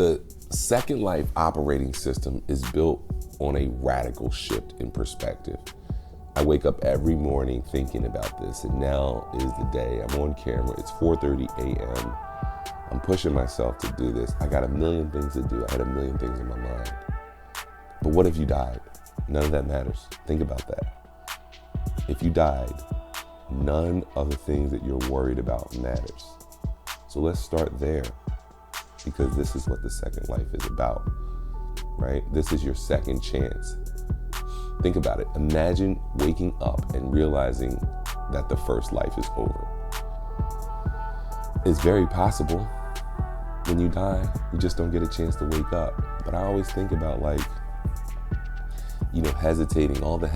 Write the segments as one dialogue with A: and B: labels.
A: The Second Life operating system is built on a radical shift in perspective. I wake up every morning thinking about this, and now is the day. I'm on camera. It's 4:30 a.m. I'm pushing myself to do this. I got a million things to do. I had a million things in my mind. But what if you died? None of that matters. Think about that. If you died, none of the things that you're worried about matters. So let's start there, because this is what the second life is about, right? This is your second chance. Think about it. Imagine waking up and realizing that the first life is over. It's very possible. When you die, you just don't get a chance to wake up. But I always think about, like, hesitating, all the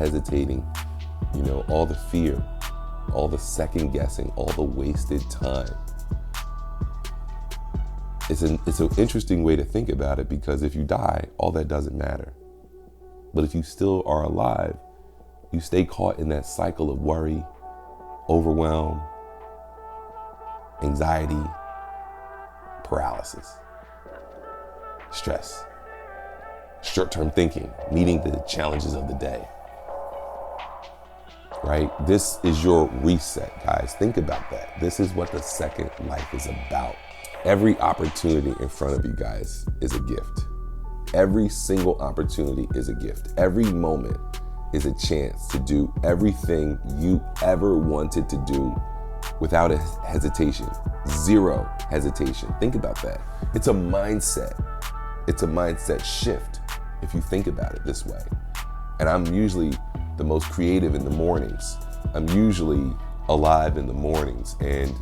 A: fear, all the second guessing, all the wasted time. It's an interesting way to think about it, because if you die, all that doesn't matter. But if you still are alive, you stay caught in that cycle of worry, overwhelm, anxiety, paralysis, stress, short-term thinking, meeting the challenges of the day, right? This is your reset, guys. Think about that. This is what the second life is about. Every opportunity in front of you guys is a gift. Every single opportunity is a gift. Every moment is a chance to do everything you ever wanted to do without a hesitation. Zero hesitation. Think about that. It's a mindset. It's a mindset shift if you think about it this way. And I'm usually the most creative in the mornings. I'm usually alive in the mornings. And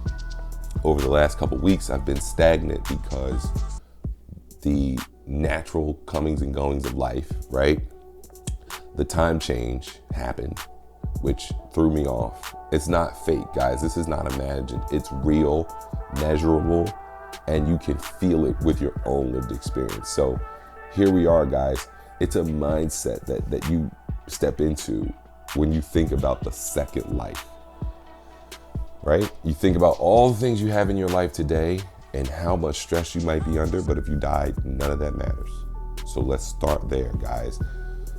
A: over the last couple weeks, I've been stagnant because the natural comings and goings of life, right? The time change happened, which threw me off. It's not fake, guys. This is not imagined. It's real, measurable, and you can feel it with your own lived experience. So here we are, guys. It's a mindset that you step into when you think about the second life, right? You think about all the things you have in your life today and how much stress you might be under, but if you died, none of that matters. So let's start there, guys.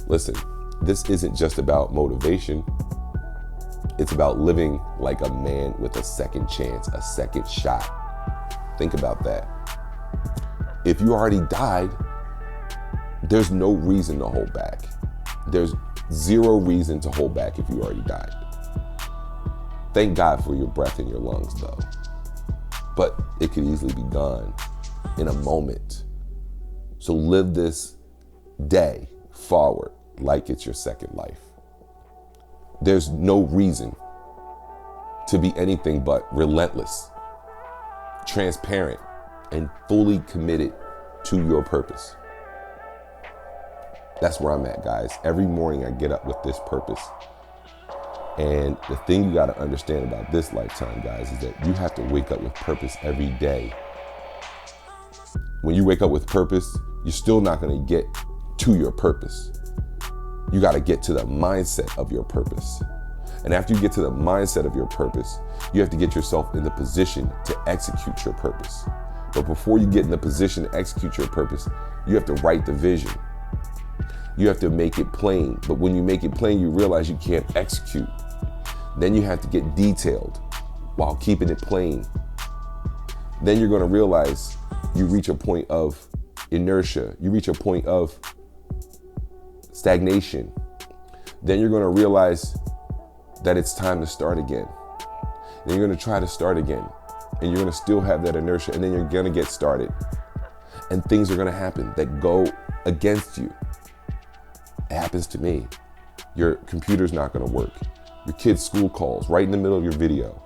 A: Listen, this isn't just about motivation. It's about living like a man with a second chance, a second shot. Think about that. If you already died, there's no reason to hold back. There's zero reason to hold back if you already died. Thank God for your breath in your lungs, though. But it could easily be gone in a moment. So live this day forward like it's your second life. There's no reason to be anything but relentless, transparent, and fully committed to your purpose. That's where I'm at, guys. Every morning I get up with this purpose. And the thing you got to understand about this lifetime, guys, is that you have to wake up with purpose every day. When you wake up with purpose, you're still not going to get to your purpose. You got to get to the mindset of your purpose. And after you get to the mindset of your purpose, you have to get yourself in the position to execute your purpose. But before you get in the position to execute your purpose, you have to write the vision. You have to make it plain. But when you make it plain, you realize you can't execute. Then you have to get detailed while keeping it plain. Then you're going to realize you reach a point of inertia. You reach a point of stagnation. Then you're going to realize that it's time to start again. Then you're going to try to start again. And you're going to still have that inertia. And then you're going to get started. And things are going to happen that go against you. It happens to me. Your computer's not going to work. Your kid's school calls right in the middle of your video.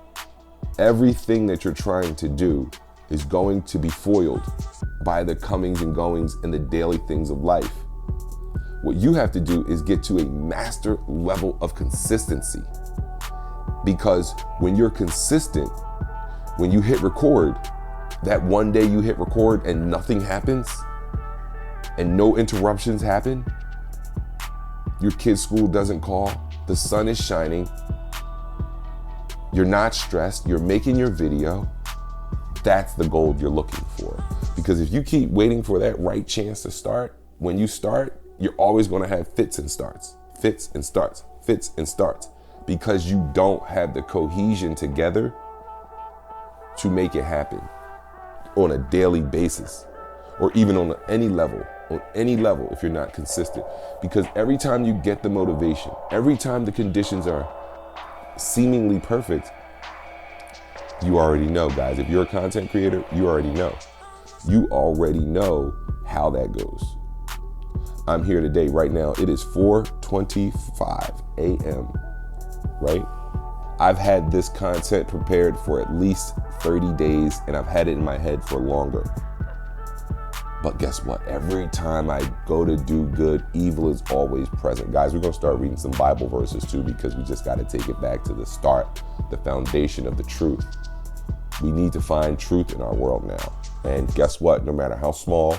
A: Everything that you're trying to do is going to be foiled by the comings and goings and the daily things of life. What you have to do is get to a master level of consistency. Because when you're consistent, when you hit record, that one day you hit record and nothing happens and no interruptions happen, your kid's school doesn't call, the sun is shining, you're not stressed, you're making your video, that's the gold you're looking for. Because Because if you keep waiting for that right chance to start, when you start, you're always going to have fits and starts, fits and starts, fits and starts, because you don't have the cohesion together to make it happen on a daily basis, or even on any level, if you're not consistent. Because every time you get the motivation, every time the conditions are seemingly perfect, you already know, guys. If you're a content creator, you already know. You already know how that goes. I'm here today, right now. It is 4:25 a.m., right? I've had this content prepared for at least 30 days, and I've had it in my head for longer. But guess what? Every time I go to do good, evil is always present. Guys, we're going to start reading some Bible verses too, because we just got to take it back to the start, the foundation of the truth. We need to find truth in our world now. And guess what? No matter how small,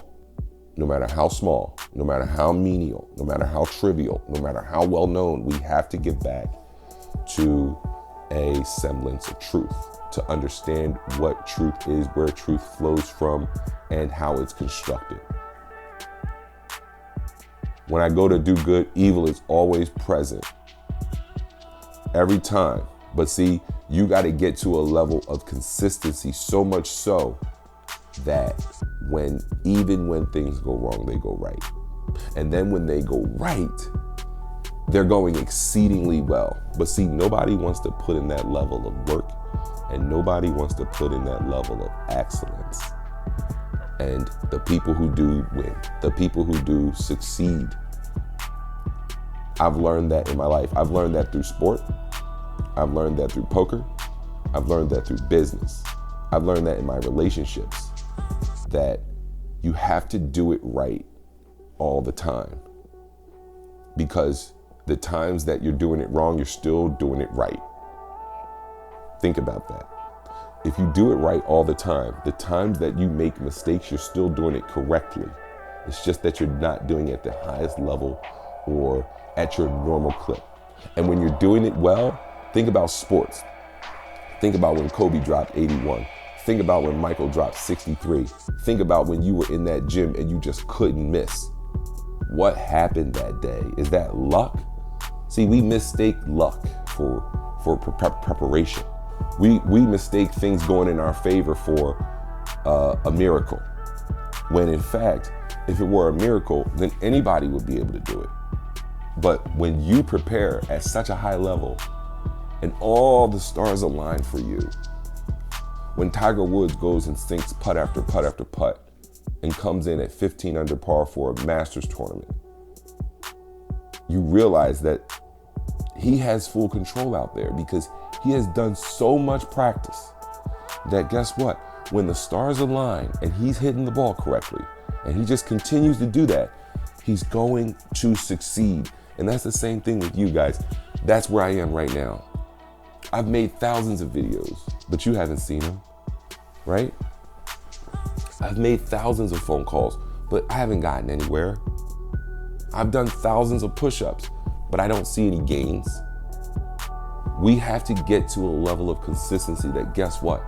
A: no matter how menial, no matter how trivial, no matter how well known, we have to get back to a semblance of truth, to understand what truth is, where truth flows from, and how it's constructed. When I go to do good, evil is always present. Every time. But see, you got to get to a level of consistency, so much so that even when things go wrong, they go right. And then when they go right, they're going exceedingly well. But see, nobody wants to put in that level of work, and nobody wants to put in that level of excellence. And the people who do win, the people who do succeed. I've learned that in my life. I've learned that through sport. I've learned that through poker. I've learned that through business. I've learned that in my relationships, that you have to do it right all the time. Because the times that you're doing it wrong, you're still doing it right. Think about that. If you do it right all the times that you make mistakes, you're still doing it correctly. It's just that you're not doing it at the highest level or at your normal clip. And when you're doing it well, think about sports. Think about when Kobe dropped 81. Think about when Michael dropped 63. Think about when you were in that gym and you just couldn't miss. What happened that day? Is that luck? See, we mistake luck for preparation. We mistake things going in our favor for a miracle. When in fact, if it were a miracle, then anybody would be able to do it. But when you prepare at such a high level and all the stars align for you, when Tiger Woods goes and sinks putt after putt after putt and comes in at 15 under par for a Masters tournament, you realize that he has full control out there because he has done so much practice that guess what? When the stars align and he's hitting the ball correctly and he just continues to do that, he's going to succeed. And that's the same thing with you guys. That's where I am right now. I've made thousands of videos, but you haven't seen them, right? I've made thousands of phone calls, but I haven't gotten anywhere. I've done thousands of push-ups, but I don't see any gains. We have to get to a level of consistency that guess what?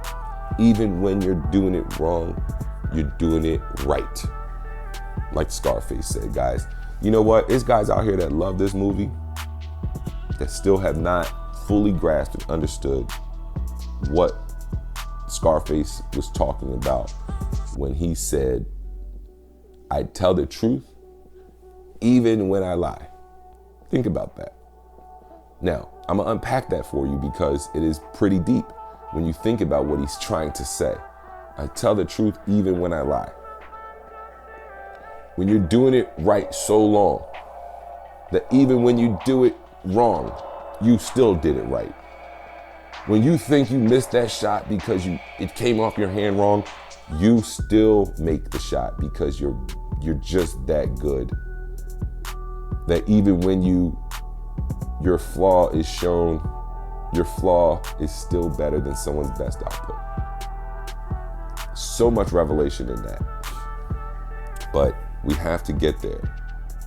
A: Even when you're doing it wrong, you're doing it right. Like Scarface said, guys. You know what? There's guys out here that love this movie that still have not fully grasped and understood what Scarface was talking about when he said, I tell the truth even when I lie. Think about that. Now, I'm gonna unpack that for you because it is pretty deep when you think about what he's trying to say. I tell the truth even when I lie. When you're doing it right so long that even when you do it wrong, you still did it right. When you think you missed that shot because it came off your hand wrong, you still make the shot because you're just that good. That even when your flaw is shown, your flaw is still better than someone's best output. So much revelation in that. But we have to get there.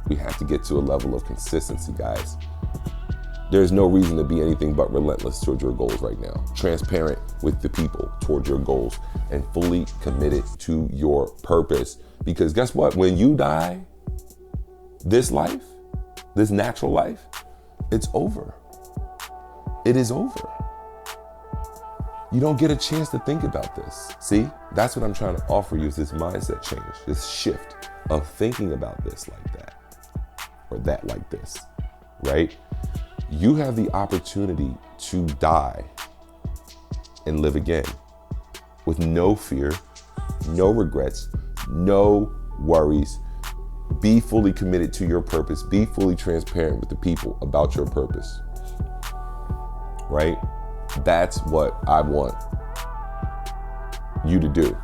A: We have to get to a level of consistency, guys. There's no reason to be anything but relentless towards your goals right now. Transparent with the people towards your goals and fully committed to your purpose. Because guess what? When you die, this life, this natural life, it's over. It is over. You don't get a chance to think about this. See, that's what I'm trying to offer you, is this mindset change, this shift of thinking about this like that, or that like this, right? You have the opportunity to die and live again with no fear, no regrets, no worries. Be fully committed to your purpose. Be fully transparent with the people about your purpose, right? That's what I want you to do.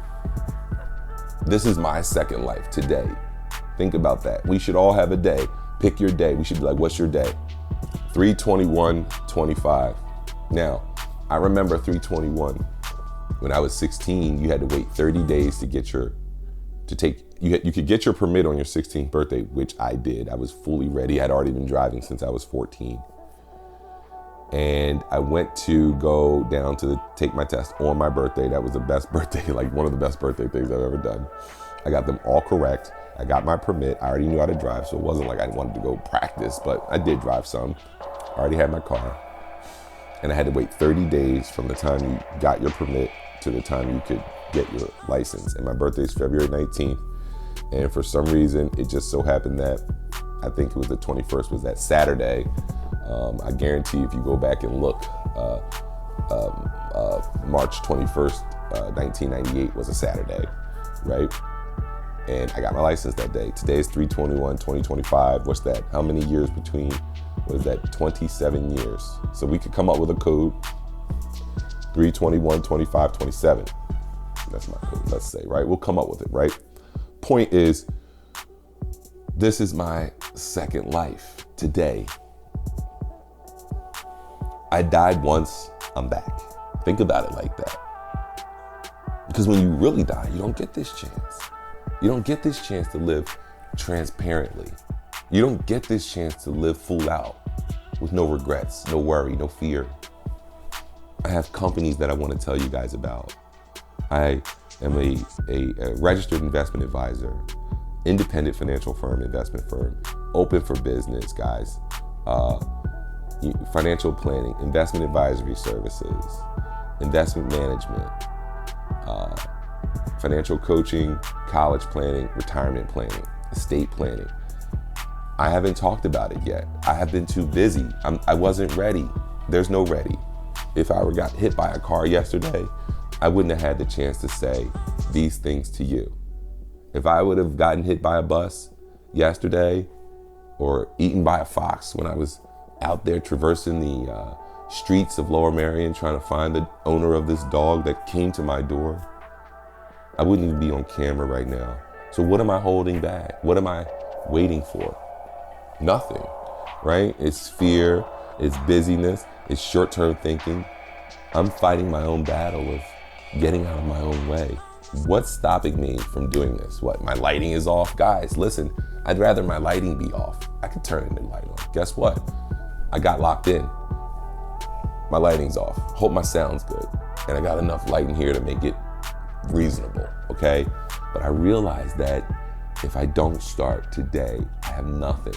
A: This is my second life today. Think about that. We should all have a day. Pick your day. We should be like, what's your day? 3/21/25. Now, I remember 3/21. When I was 16, you had to wait 30 days to get you could get your permit on your 16th birthday, which I did. I was fully ready. I'd already been driving since I was 14. And I went to go down to take my test on my birthday. That was the best birthday, like one of the best birthday things I've ever done. I got them all correct. I got my permit. I already knew how to drive, so it wasn't like I wanted to go practice, but I did drive some. I already had my car. And I had to wait 30 days from the time you got your permit to the time you could get your license. And my birthday is February 19th. And for some reason, it just so happened that I think it was the 21st was that Saturday. I guarantee if you go back and look, March 21st, 1998 was a Saturday, right? And I got my license that day. Today is 3/21/2025. What's that? How many years between? What is that? 27 years. So we could come up with a code. 3/21/25/27. That's my code, let's say, right? We'll come up with it, right? Point is, this is my second life today. I died once, I'm back. Think about it like that. Because when you really die, you don't get this chance. You don't get this chance to live transparently. You don't get this chance to live full out with no regrets, no worry, no fear. I have companies that I want to tell you guys about. I am a registered investment advisor, independent financial firm, investment firm, open for business, guys. Financial planning, investment advisory services, investment management, financial coaching, college planning, retirement planning, estate planning. I haven't talked about it yet. I have been too busy. I wasn't ready. There's no ready. If I got hit by a car yesterday, I wouldn't have had the chance to say these things to you. If I would have gotten hit by a bus yesterday or eaten by a fox when I was out there traversing the streets of Lower Merion trying to find the owner of this dog that came to my door, I wouldn't even be on camera right now. So what am I holding back? What am I waiting for? Nothing, right? It's fear, it's busyness, it's short-term thinking. I'm fighting my own battle of getting out of my own way. What's stopping me from doing this? What, my lighting is off? Guys, listen, I'd rather my lighting be off. I could turn the light on. Guess what? I got locked in. My lighting's off. Hope my sound's good. And I got enough light in here to make it reasonable, okay? But I realized that if I don't start today, I have nothing.